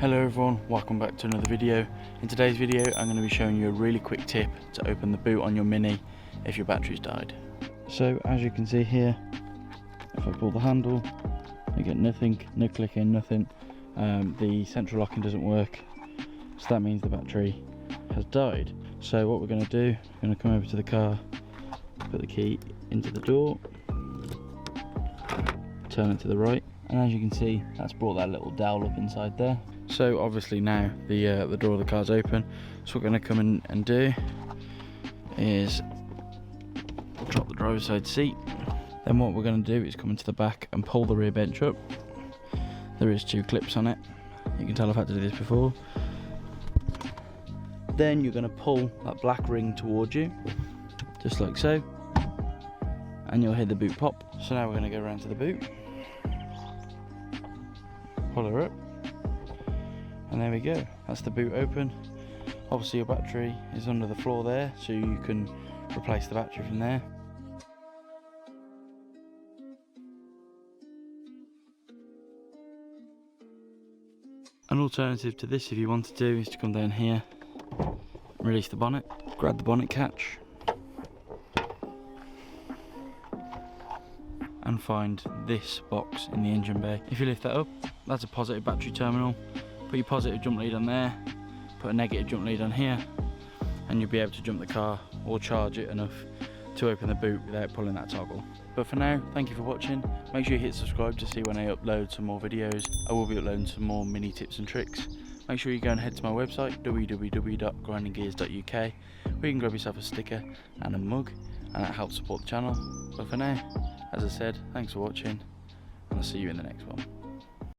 Hello everyone, welcome back to another video. In today's video I'm going to be showing you a really quick tip to open the boot on your Mini if your battery's died. So as you can see here, if I pull the handle, I get nothing, no clicking, nothing. The central locking doesn't work, so that means the battery has died. So what we're going to do, we're going to come over to the car, put the key into the door, turn it to the right, and as you can see that's brought that little dowel up inside there. So obviously now the door of the car's open, so what we're going to come in and do is drop the driver's side seat. Then what we're going to do is come into the back and pull the rear bench up. There is 2 clips on it, you can tell I've had to do this before. Then you're going to pull that black ring towards you, just like so, and you'll hear the boot pop. So now we're going to go around to the boot, pull her up, and there we go, that's the boot open. Obviously your battery is under the floor there, so you can replace the battery from there. An alternative to this, if you want to do, is to come down here, release the bonnet, grab the bonnet catch, and find this box in the engine bay. If you lift that up, that's a positive battery terminal. Put your positive jump lead on there, put a negative jump lead on here, and you'll be able to jump the car or charge it enough to open the boot without pulling that toggle. But for now, thank you for watching. Make sure you hit subscribe to see when I upload some more videos. I will be uploading some more mini tips and tricks. Make sure you go and head to my website, www.grindinggears.uk, where you can grab yourself a sticker and a mug, and that helps support the channel. But for now, as I said, thanks for watching, and I'll see you in the next one.